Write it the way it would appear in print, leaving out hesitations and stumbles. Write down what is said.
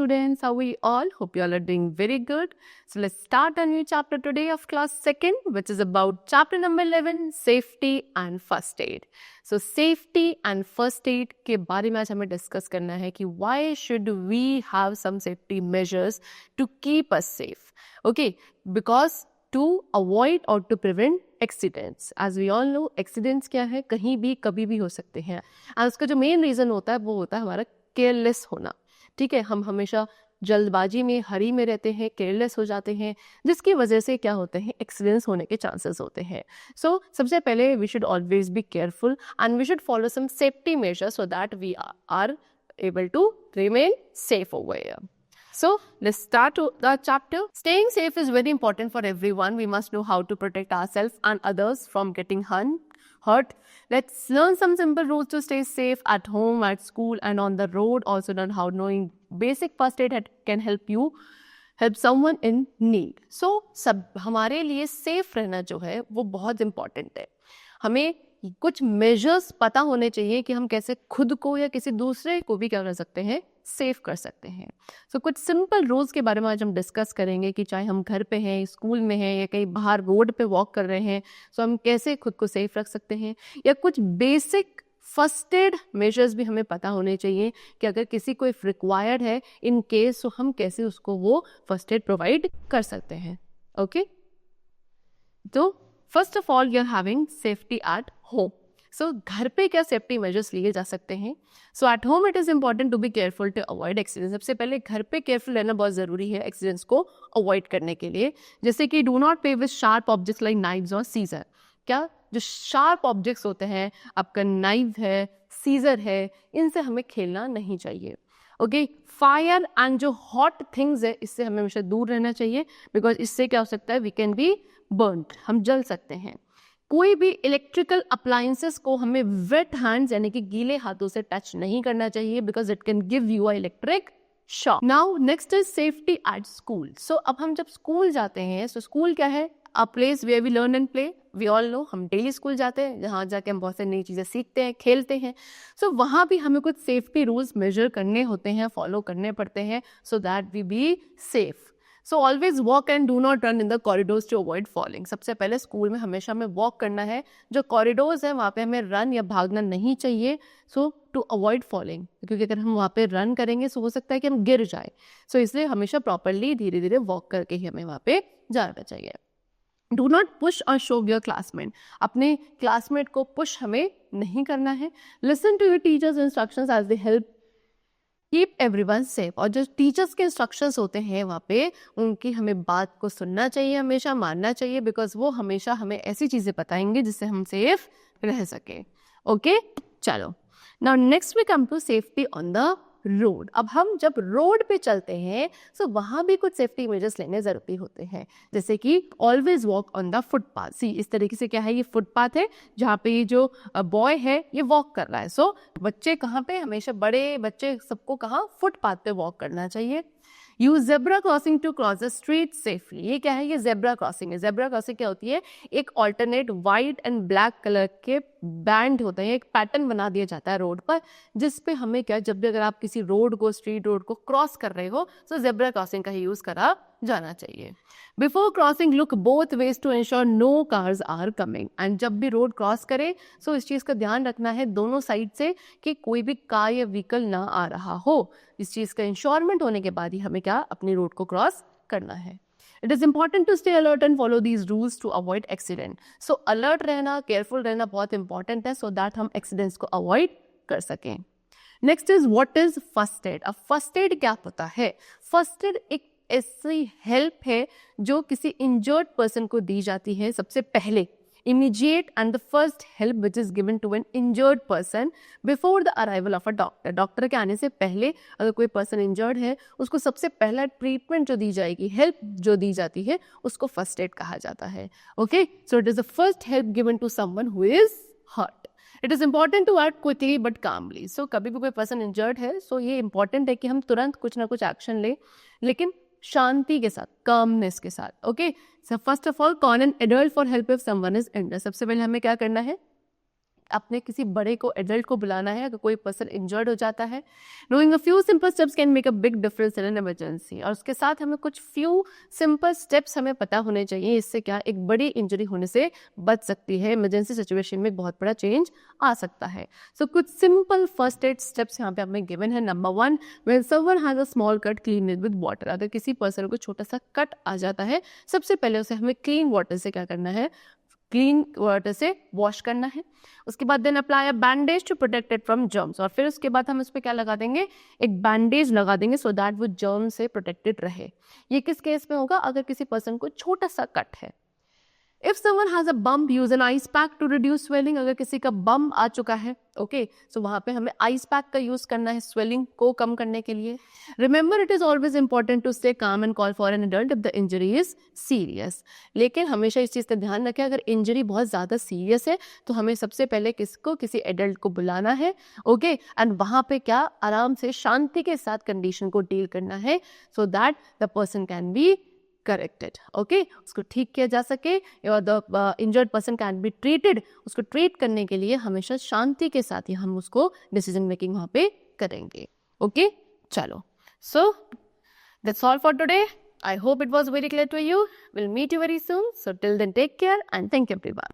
students, how are we all? Hope you all are doing very good. So let's start a new chapter today of class 2nd, which is about chapter number 11, safety and first aid. So safety and first aid के बारे में आज हमें discuss करना है कि why should we have some safety measures to keep us safe? Okay, because to avoid or to prevent accidents. As we all know, accidents क्या है, कहीं भी कभी भी हो सकते हैं. और उसका जो मेन रीज़न होता है वो होता है हमारा केयरलेस होना. ठीक है, हम हमेशा जल्दबाजी में, हरी में रहते हैं, केयरलेस हो जाते हैं, जिसकी वजह से क्या होते हैं, एक्सीडेंट्स होने के चांसेस होते हैं. सो सबसे पहले we should always be careful and we should follow some safety measures so that we are able to remain safe over here. So let's start the chapter. Staying safe is very important for everyone. We must know how to protect ourselves and others from getting hurt. Let's learn some simple rules to stay safe at home, at school and on the road. Also learn how knowing basic first aid can help someone in need. So सब हमारे लिए safe रहना जो है वो बहुत important है. हमें कुछ मेजर्स पता होने चाहिए कि हम कैसे खुद को या किसी दूसरे को भी क्या कर सकते हैं, सेफ कर सकते हैं. सो कुछ सिंपल रूल्स के बारे में आज हम डिस्कस करेंगे कि चाहे हम घर पे हैं, स्कूल में हैं या कहीं बाहर रोड पे वॉक कर रहे हैं, सो हम कैसे खुद को सेफ रख सकते हैं. या कुछ बेसिक फर्स्ट एड मेजर्स भी हमें पता होने चाहिए कि अगर किसी को इफ रिक्वायर्ड है इन केस, तो हम कैसे उसको वो फर्स्ट एड प्रोवाइड कर सकते हैं. ओके, तो first of all you are having safety at home. So घर पे क्या सेफ्टी मेजर्स लिए जा सकते हैं. So at home it is important to be careful to avoid accident. सबसे पहले घर पे केयरफुल रहना बहुत ज़रूरी है एक्सीडेंट्स को अवॉइड करने के लिए. जैसे कि do not play with sharp objects like knives और सीजर. क्या जो शार्प ऑब्जेक्ट्स होते हैं, आपका नाइव है, सीजर है, इनसे हमें खेलना नहीं चाहिए. ओके, फायर एंड जो हॉट थिंग्स है इससे हमें हमेशा दूर रहना चाहिए, बिकॉज इससे क्या हो सकता है, वी कैन बी बर्न्ड, हम जल सकते हैं. कोई भी इलेक्ट्रिकल अप्लायंसेस को हमें वेट हैंड्स यानी कि गीले हाथों से टच नहीं करना चाहिए, because it can give you a electric shock. Now next is safety at school. So अब हम जब स्कूल जाते हैं, सो स्कूल क्या है, a place where we learn and play. We all know, हम डेली स्कूल जाते हैं जहाँ जाके हम बहुत सारी नई चीज़ें सीखते हैं, खेलते हैं. सो वहाँ भी हमें कुछ सेफ्टी रूल्स मेजर करने होते हैं, फॉलो करने पड़ते हैं, so that we be safe. So always walk and do not run in the corridors to avoid falling. सबसे पहले स्कूल में हमेशा हमें वॉक करना है. जो कॉरिडोर्स हैं वहाँ पे हमें रन या भागना नहीं चाहिए, सो टू अवॉइड फॉलिंग, क्योंकि अगर हम वहाँ पे रन करेंगे सो हो सकता है कि हम गिर जाए. सो इसलिए हमेशा प्रॉपरली धीरे धीरे वॉक करके ही हमें वहाँ पे जाना चाहिए. डू नॉट पुश और शोव योर क्लासमेट. अपने क्लासमेट को पुश हमें नहीं करना है. Listen to your teachers instructions as they help keep everyone safe. और जो टीचर्स के इंस्ट्रक्शंस होते हैं वहाँ पे, उनकी हमें बात को सुनना चाहिए, हमेशा मानना चाहिए, बिकॉज वो हमेशा हमें ऐसी चीज़ें बताएंगे जिससे हम सेफ रह सकें. ओके, चलो now next we come to safety on the road. अब हम जब रोड पे चलते हैं सो वहाँ भी कुछ सेफ्टी मेजर्स लेने ज़रूरी होते हैं, जैसे कि always walk on the footpath. सी इस तरीके से क्या है, ये फुटपाथ है जहाँ पे ये जो बॉय है ये वॉक कर रहा है. सो बच्चे कहाँ पे, हमेशा बड़े बच्चे सबको कहाँ, फुटपाथ पे वॉक करना चाहिए. Use zebra crossing to cross the street safely. ये क्या है, ये जेब्रा क्रॉसिंग है. जेब्रा क्रॉसिंग क्या होती है, एक alternate white and black colour के बैंड होते हैं, एक पैटर्न बना दिया जाता है रोड पर, जिस पे हमें क्या, जब भी अगर आप किसी रोड को, स्ट्रीट रोड को क्रॉस कर रहे हो, तो जेब्रा क्रॉसिंग का ही यूज करा जाना चाहिए. Before crossing look both ways to ensure no cars are coming. And जब भी रोड क्रॉस करें सो इस चीज़ का ध्यान रखना है दोनों साइड से कि कोई भी कार या व्हीकल ना आ रहा हो. इस चीज़ का इंश्योरमेंट होने के बाद ही हमें क्या, अपनी रोड को क्रॉस करना है. It is important to stay alert and follow these rules to avoid accident. So alert रहना, केयरफुल रहना बहुत इंपॉर्टेंट है, सो दैट हम एक्सीडेंट्स को अवॉइड कर सकें. Next is what is first aid. अब फर्स्ट एड क्या होता है. फर्स्ट एड एक ऐसी हेल्प है जो किसी इंजर्ड पर्सन को दी जाती है सबसे पहले. immediate and the first help which is given to an injured person before the arrival of a doctor. Doctor के आने से पहले अगर कोई पर्सन इंजर्ड है, उसको सबसे पहला ट्रीटमेंट जो दी जाएगी, हेल्प जो दी जाती है, उसको फर्स्ट एड कहा जाता है. Okay, so it is the first help given to someone who is hurt. It is important to act quickly but calmly. So कभी भी कोई पर्सन इंजर्ड है, सो ये इंपॉर्टेंट है कि हम तुरंत कुछ ना कुछ एक्शन लें, लेकिन शांति के साथ, कामनेस के साथ. Okay, so first of all call an adult for help if someone is injured. सबसे पहले हमें क्या करना है, अपने किसी बड़े को, एडल्ट को बुलाना है अगर कोई पर्सन इंजर्ड हो जाता है. Knowing a few simple steps can make a big difference in an emergency. और उसके साथ हमें कुछ few simple steps हमें पता होने चाहिए. इससे क्या एक बड़ी इंजरी होने से बच सकती है. इमरजेंसी सिचुएशन में बहुत बड़ा चेंज आ सकता है. सो कुछ सिंपल फर्स्ट एड स्टेप्स यहाँ पे हमें गिवन है. Number 1, when someone has a small cut, clean it with water. अगर किसी पर्सन को छोटा सा कट आ जाता है, सबसे पहले उसे हमें क्लीन वाटर से क्या करना है, क्लीन वाटर से वॉश करना है. उसके बाद then apply a bandage to protect it from germs. और फिर उसके बाद हम उस पर क्या लगा देंगे, एक बैंडेज लगा देंगे सो दैट वो जर्म से प्रोटेक्टेड रहे. ये किस केस में होगा, अगर किसी पर्सन को छोटा सा कट है. If someone has a bump, use an ice pack to reduce swelling. अगर किसी का बम आ चुका है, ओके, सो वहाँ पे हमें आइस पैक का यूज करना है स्वेलिंग को कम करने के लिए. Remember, it is always important to stay calm and call for an adult if the injury is serious. लेकिन हमेशा इस चीज़ का ध्यान रखें, अगर इंजरी बहुत ज़्यादा सीरियस है तो हमें सबसे पहले किसी एडल्ट को बुलाना है, ओके, एंड वहाँ पे क्या आराम से शांति के साथ कंडीशन को डील करना है so that the person can be corrected. Okay, उसको ठीक किया जा सके और the injured person can be treated. उसको ट्रीट करने के लिए हमेशा शांति के साथ ही हम उसको डिसीजन मेकिंग वहाँ पे करेंगे. ओके, चलो, so that's all for today. I hope it was very clear to you. Will meet you very soon. So till then take care and thank you everyone.